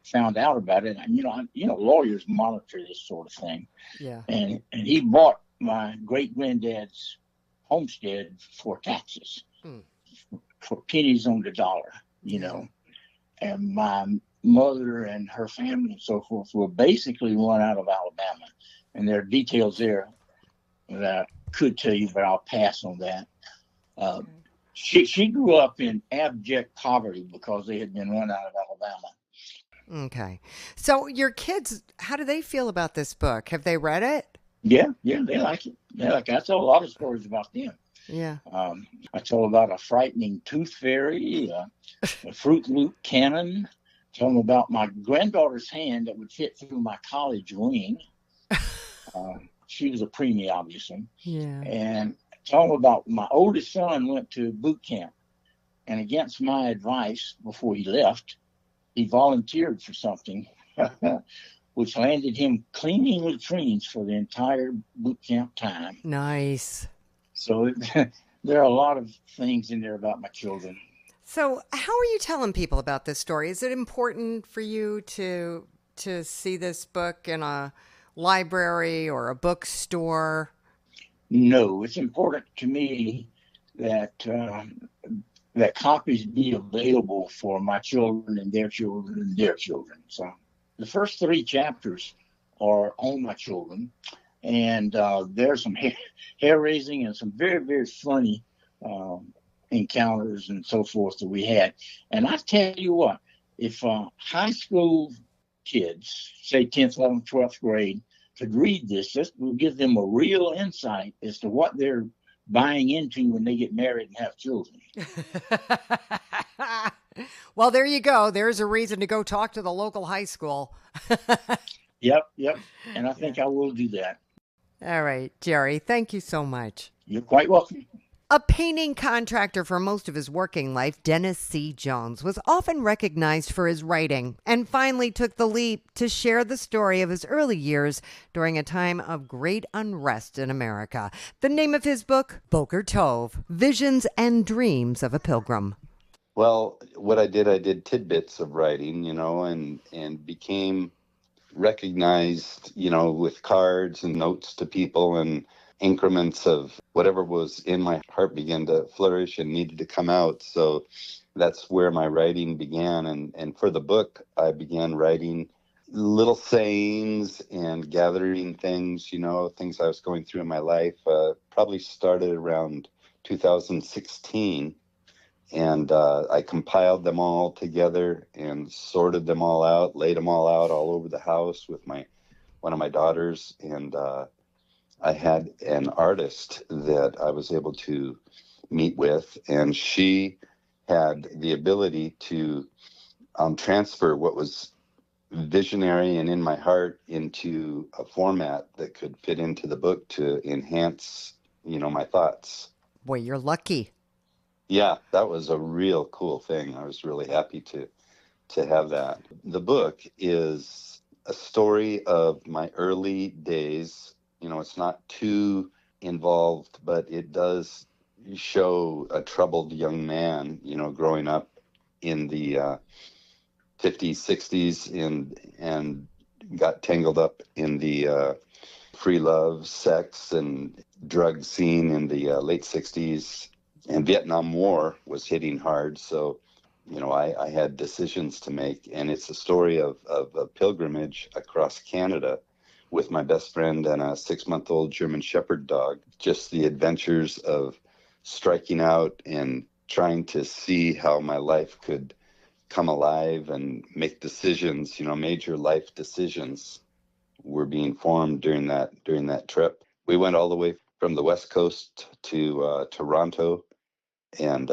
found out about it. And lawyers monitor this sort of thing. Yeah. And he bought my great-granddad's homestead for taxes, for pennies on the dollar, And my mother and her family and so forth were basically run out of Alabama. And there are details there that I could tell you, but I'll pass on that. She grew up in abject poverty because they had been run out of Alabama. Okay. So your kids, how do they feel about this book? Have they read it? Yeah, they like it. I tell a lot of stories about them. Yeah. I tell about a frightening tooth fairy, a Fruit Loop cannon. Tell them about my granddaughter's hand that would fit through my college ring. She was a preemie, obviously. Yeah. And tell them about my oldest son went to boot camp, and against my advice before he left, he volunteered for something, which landed him cleaning latrines for the entire boot camp time. Nice. So there are a lot of things in there about my children. So how are you telling people about this story? Is it important for you to see this book in a library or a bookstore? No, it's important to me that copies be available for my children and their children and their children. So the first 3 chapters are on my children, and there's some hair-raising and some very, very funny encounters and so forth that we had. And I tell you what, if high school kids, say 10th, 11th, 12th grade, could read this will give them a real insight as to what they're buying into when they get married and have children. Well, there you go. There's a reason to go talk to the local high school. Yep. And I Yeah. think I will do that. All right, Jerry, thank you so much. You're quite welcome. A painting contractor for most of his working life, Dennis C. Jones was often recognized for his writing and finally took the leap to share the story of his early years during a time of great unrest in America. The name of his book, Boker Tov, Visions and Dreams of a Pilgrim. Well, what I did tidbits of writing, and became recognized, with cards and notes to people, and increments of whatever was in my heart began to flourish and needed to come out. So that's where my writing began. And for the book, I began writing little sayings and gathering things, things I was going through in my life. Probably started around 2016. And I compiled them all together and sorted them all out, laid them all out all over the house with one of my daughters. And I had an artist that I was able to meet with, and she had the ability to transfer what was visionary and in my heart into a format that could fit into the book to enhance, my thoughts. Boy, you're lucky. Yeah, that was a real cool thing. I was really happy to have that. The book is a story of my early days. It's not too involved, but it does show a troubled young man, growing up in the 50s, 60s, and got tangled up in the free love, sex, and drug scene in the late 60s. And Vietnam War was hitting hard. So, I had decisions to make. And it's a story of a pilgrimage across Canada with my best friend and a 6-month-old German Shepherd dog. Just the adventures of striking out and trying to see how my life could come alive and make decisions, major life decisions were being formed during that trip. We went all the way from the West Coast to Toronto and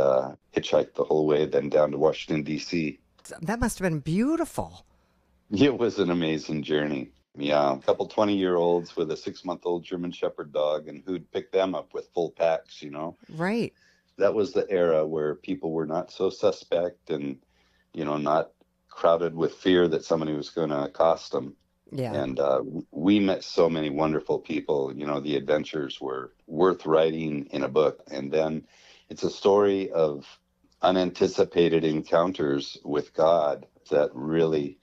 hitchhiked the whole way, then down to Washington, D.C. That must have been beautiful. It was an amazing journey. Yeah, a couple 20-year-olds with a 6-month-old German Shepherd dog, and who'd pick them up with full packs, Right. That was the era where people were not so suspect and, not crowded with fear that somebody was going to accost them. Yeah. And we met so many wonderful people. The adventures were worth writing in a book. And then it's a story of unanticipated encounters with God that really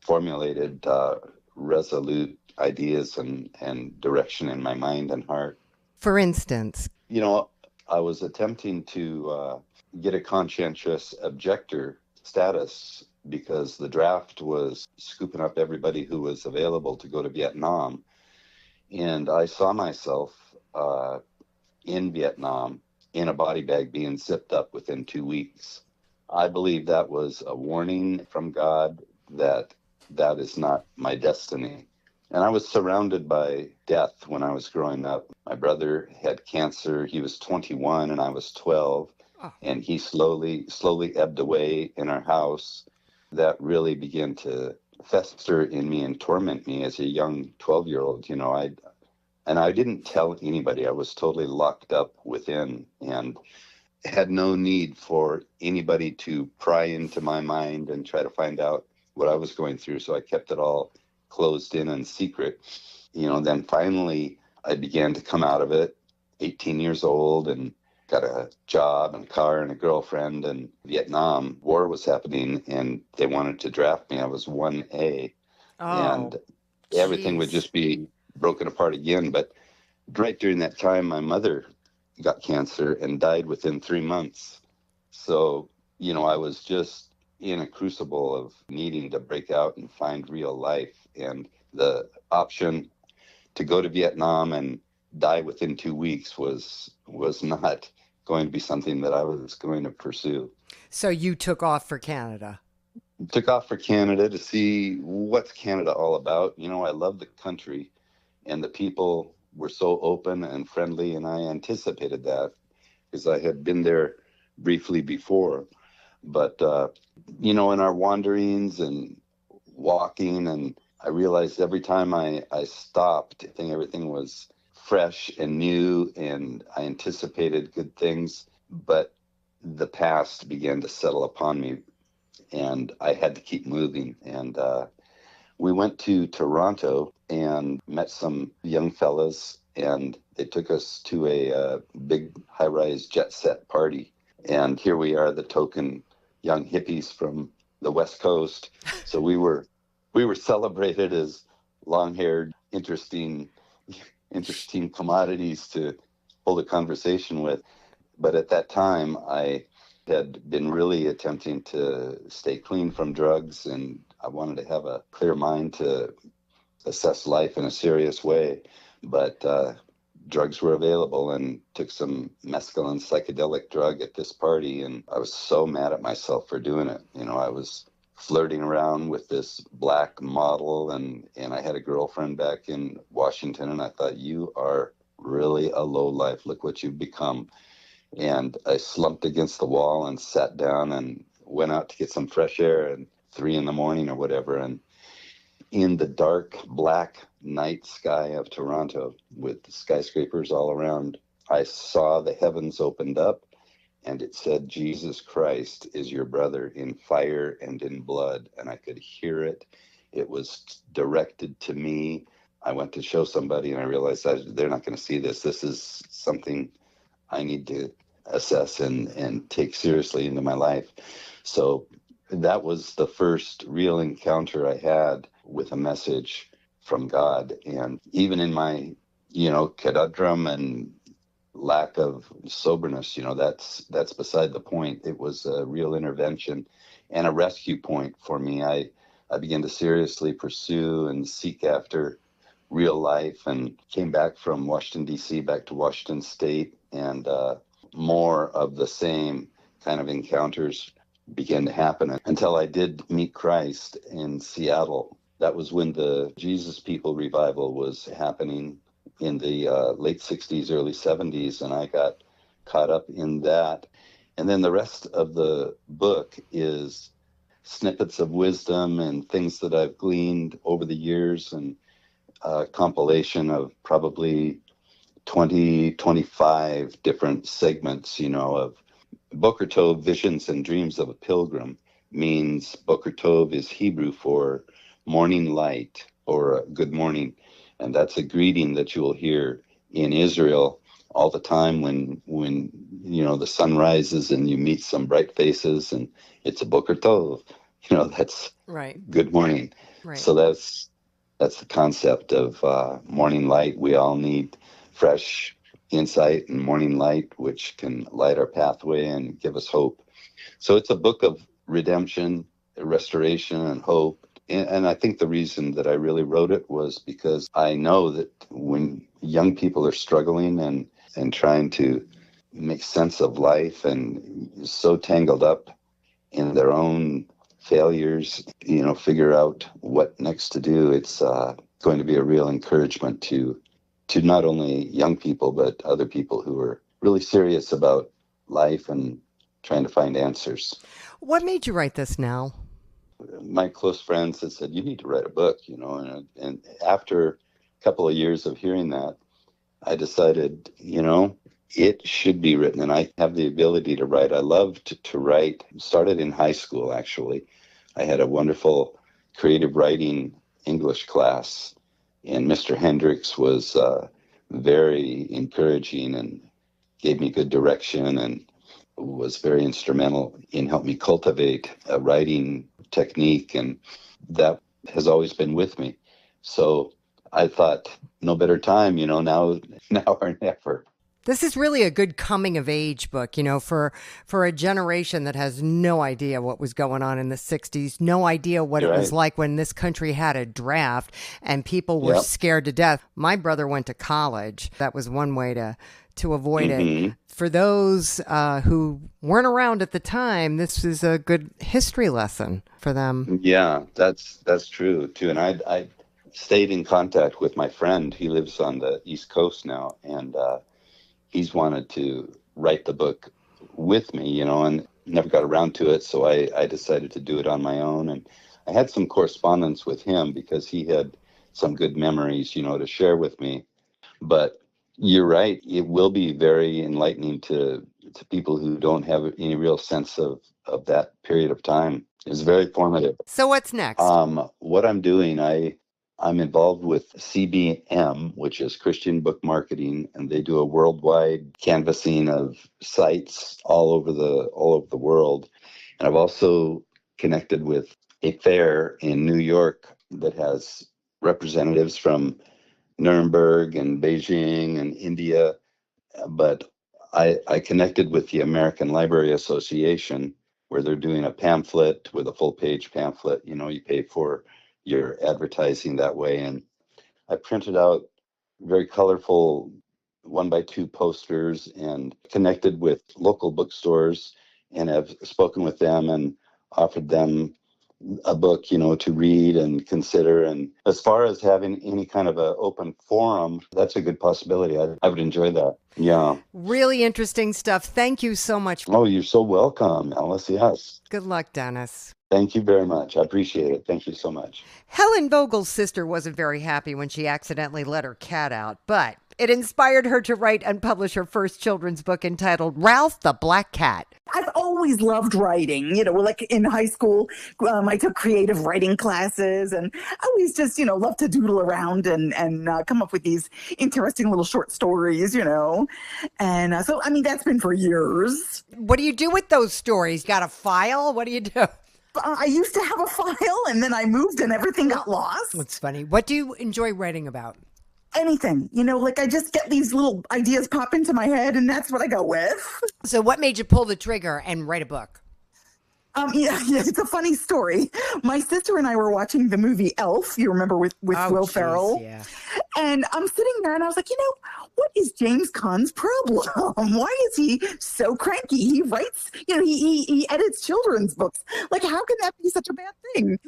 formulated resolute ideas and direction in my mind and heart. For instance, I was attempting to get a conscientious objector status because the draft was scooping up everybody who was available to go to Vietnam. And I saw myself in Vietnam in a body bag being zipped up within 2 weeks. I believe that was a warning from God that is not my destiny. And I was surrounded by death when I was growing up. My brother had cancer. He was 21 and I was 12. Oh. And he slowly ebbed away in our house. That really began to fester in me and torment me as a young 12-year-old. I didn't tell anybody. I was totally locked up within and had no need for anybody to pry into my mind and try to find out what I was going through. So I kept it all closed in and secret. Then finally I began to come out of it, 18 years old, and got a job and a car and a girlfriend, and Vietnam War was happening and they wanted to draft me. I was 1A. And everything would just be broken apart again. But right during that time, my mother got cancer and died within 3 months. So, I was just in a crucible of needing to break out and find real life. And the option to go to Vietnam and die within 2 weeks was not going to be something that I was going to pursue. So you took off for Canada. Took off for Canada to see what's Canada all about. I love the country, and the people were so open and friendly, and I anticipated that because I had been there briefly before. But, in our wanderings and walking, and I realized every time I stopped, I think everything was fresh and new, and I anticipated good things, but the past began to settle upon me, and I had to keep moving. And we went to Toronto and met some young fellas, and they took us to a big high-rise jet set party. And here we are, the token young hippies from the West Coast. So we were celebrated as long-haired, interesting commodities to hold a conversation with. But at that time, I had been really attempting to stay clean from drugs, and I wanted to have a clear mind to assess life in a serious way. But drugs were available, and took some mescaline psychedelic drug at this party, and I was so mad at myself for doing it. I was flirting around with this black model, and I had a girlfriend back in Washington, and I thought, you are really a lowlife. Look what you've become. And I slumped against the wall and sat down and went out to get some fresh air at 3 a.m. or whatever. And in the dark, black night sky of Toronto, with skyscrapers all around, I saw the heavens opened up, and it said, Jesus Christ is your brother in fire and in blood. And I could hear it. It was directed to me. I went to show somebody, and I realized that they're not going to see this. This is something I need to assess and take seriously into my life. So that was the first real encounter I had with a message from God. And even in my, cadadrum and lack of soberness, that's beside the point. It was a real intervention and a rescue point for me. I began to seriously pursue and seek after real life, and came back from Washington, D.C., back to Washington State, and more of the same kind of encounters began to happen until I did meet Christ in Seattle. That was when the Jesus People revival was happening in the late 60s, early 70s, and I got caught up in that. And then the rest of the book is snippets of wisdom and things that I've gleaned over the years, and a compilation of probably 20, 25 different segments, of Boker Tov, Visions and Dreams of a Pilgrim. Means Boker Tov is Hebrew for morning light or good morning. And that's a greeting that you will hear in Israel all the time when the sun rises and you meet some bright faces, and it's a Boker Tov. That's Right. good morning. Right. So that's the concept of morning light. We all need fresh insight and morning light, which can light our pathway and give us hope. So it's a book of redemption, restoration, and hope. And I think the reason that I really wrote it was because I know that when young people are struggling and trying to make sense of life and so tangled up in their own failures, figure out what next to do, it's going to be a real encouragement to not only young people, but other people who are really serious about life and trying to find answers. What made you write this now? My close friends had said, you need to write a book, and after a couple of years of hearing that, I decided, it should be written, and I have the ability to write. I loved to write. Started in high school, actually. I had a wonderful creative writing English class, and Mr. Hendricks was very encouraging and gave me good direction, and was very instrumental in helping me cultivate a writing technique, and that has always been with me. So I thought, no better time, now or never. This is really a good coming of age book, for a generation that has no idea what was going on in the 60s, no idea what it was like when this country had a draft and people were scared to death. My brother went to college. That was one way to avoid it. For those who weren't around at the time, this is a good history lesson for them. Yeah, that's true too. And I stayed in contact with my friend. He lives on the East Coast now, and he's wanted to write the book with me, and never got around to it, so I decided to do it on my own. And I had some correspondence with him because he had some good memories, to share with me. But you're right, it will be very enlightening to people who don't have any real sense of that period of time. It's very formative. So what's next? What I'm doing, I'm involved with CBM, which is Christian Book Marketing, and they do a worldwide canvassing of sites all over the world. And I've also connected with a fair in New York that has representatives from Nuremberg and Beijing and India. But I connected with the American Library Association, where they're doing a pamphlet with a full page pamphlet. You pay for your advertising that way. And I printed out very colorful 1x2 posters and connected with local bookstores and have spoken with them and offered them a book, to read and consider. And as far as having any kind of an open forum, that's a good possibility. I would enjoy that. Yeah. Really interesting stuff. Thank you so much. Oh, you're so welcome, Alice. Yes. Good luck, Dennis. Thank you very much. I appreciate it. Thank you so much. Helen Vogel's sister wasn't very happy when she accidentally let her cat out, but it inspired her to write and publish her first children's book entitled Ralph the Black Cat. I've always loved writing. Like in high school, I took creative writing classes, and I always just, loved to doodle around and come up with these interesting little short stories, And so, that's been for years. What do you do with those stories? Got a file? What do you do? I used to have a file, and then I moved and everything got lost. That's funny. What do you enjoy writing about? Anything, I just get these little ideas pop into my head, and that's what I go with. So what made you pull the trigger and write a book? Yeah, it's a funny story. My sister and I were watching the movie Elf, you remember, with Will Ferrell. Yeah. And I'm sitting there and I was like, what is James Caan's problem? Why is he so cranky? He writes, he edits children's books. Like, how can that be such a bad thing?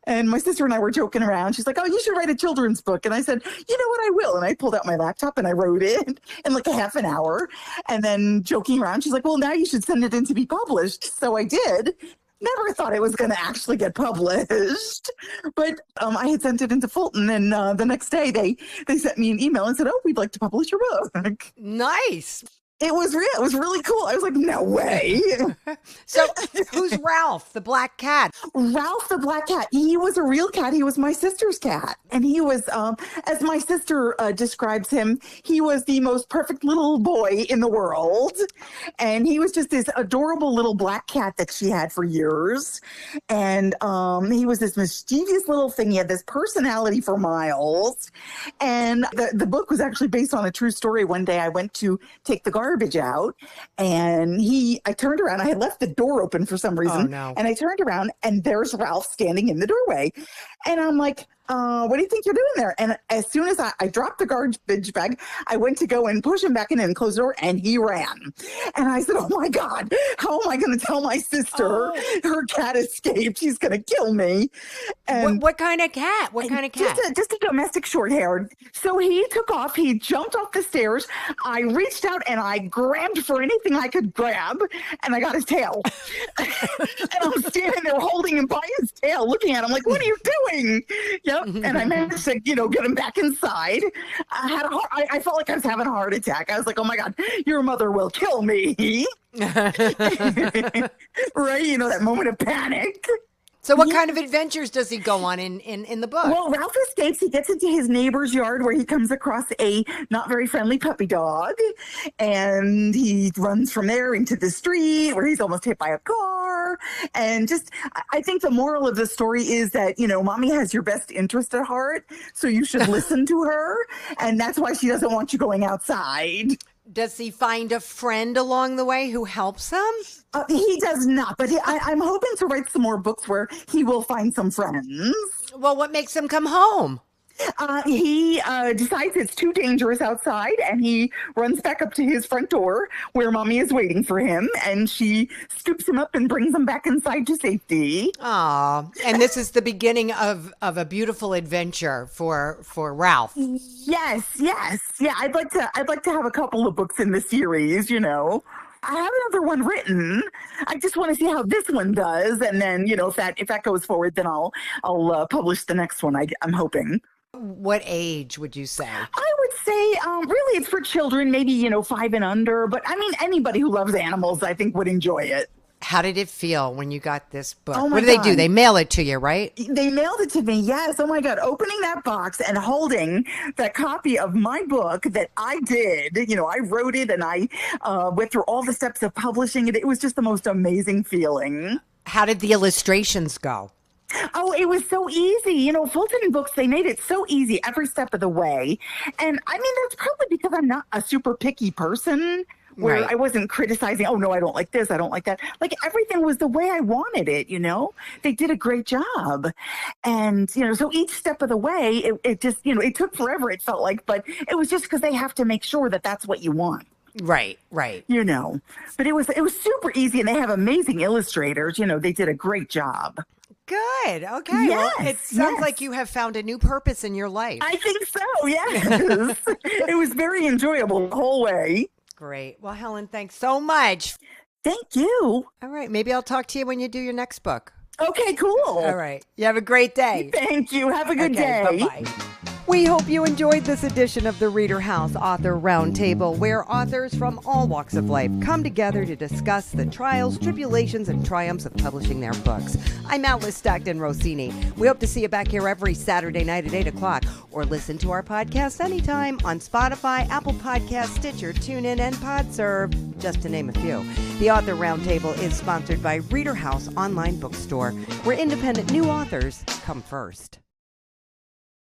And my sister and I were joking around. She's like, oh, you should write a children's book. And I said, you know what, I will. And I pulled out my laptop and I wrote it in like a half an hour. And then joking around, she's like, well, now you should send it in to be published. So I did. Never thought it was going to actually get published, but I had sent it into Fulton, and the next day they sent me an email and said, "Oh, we'd like to publish your book." Nice. It was real. It was really cool. I was like, no way. So who's Ralph, the black cat? Ralph the black cat. He was a real cat. He was my sister's cat. And he was, as my sister describes him, he was the most perfect little boy in the world. And he was just this adorable little black cat that she had for years. And he was this mischievous little thing. He had this personality for miles. And the book was actually based on a true story. One day I went to take the garbage out, and I turned around. I had left the door open for some reason. Oh, no. And I turned around, and there's Ralph standing in the doorway. And I'm like, what do you think you're doing there? And as soon as I dropped the garbage bag, I went to go and push him back in and close the door, and he ran. And I said, oh my God, how am I going to tell my sister her cat escaped? She's going to kill me. And what kind of cat? What kind of cat? Just a domestic short-haired. So he took off. He jumped off the stairs. I reached out and I grabbed for anything I could grab, and I got his tail. And I'm standing there holding him by his tail, looking at him like, what are you doing? Yep. And I managed to, get him back inside. I felt like I was having a heart attack. I was like, oh my God, your mother will kill me. Right? That moment of panic. So what kind of adventures does he go on in the book? Well, Ralph escapes. He gets into his neighbor's yard where he comes across a not very friendly puppy dog. And he runs from there into the street where he's almost hit by a car. And I think the moral of the story is that, mommy has your best interest at heart. So you should listen to her. And that's why she doesn't want you going outside. Does he find a friend along the way who helps him? He does not, but I'm hoping to write some more books where he will find some friends. Well, what makes him come home? He decides it's too dangerous outside, and he runs back up to his front door where mommy is waiting for him, and she scoops him up and brings him back inside to safety. Aw, and this is the beginning of a beautiful adventure for Ralph. Yes. Yeah, I'd like to have a couple of books in the series, I have another one written. I just want to see how this one does, and then if that goes forward, then I'll publish the next one. I'm hoping. What age would you say? I would say, really, it's for children, maybe 5 and under. But I mean, anybody who loves animals, I think, would enjoy it. How did it feel when you got this book? Oh my What do they God. do? They mail it to you, right? They mailed it to me, yes. Oh my God. Opening that box and holding that copy of my book that I did. I wrote it and I went through all the steps of publishing it. It was just the most amazing feeling. How did the illustrations go? Oh, it was so easy. Fulton Books, they made it so easy every step of the way. And I mean, that's probably because I'm not a super picky person. Where Right. I wasn't criticizing, oh, no, I don't like this, I don't like that. Like, everything was the way I wanted it, They did a great job. And, so each step of the way, it just, it took forever, it felt like. But it was just because they have to make sure that that's what you want. Right. But it was super easy, and they have amazing illustrators. They did a great job. Good. Okay. Well, it Yes, sounds yes. like you have found a new purpose in your life. I think so, yes. It was very enjoyable the whole way. Great. Well, Helen, thanks so much. Thank you. All right. Maybe I'll talk to you when you do your next book. Okay, cool. All right. You have a great day. Thank you. Have a good day. Bye-bye. We hope you enjoyed this edition of the Reader House Author Roundtable, where authors from all walks of life come together to discuss the trials, tribulations, and triumphs of publishing their books. I'm Alice Stockton Rossini. We hope to see you back here every Saturday night at 8 o'clock, or listen to our podcast anytime on Spotify, Apple Podcasts, Stitcher, TuneIn, and PodServe, just to name a few. The Author Roundtable is sponsored by ReaderHouse Online Bookstore, where independent new authors come first.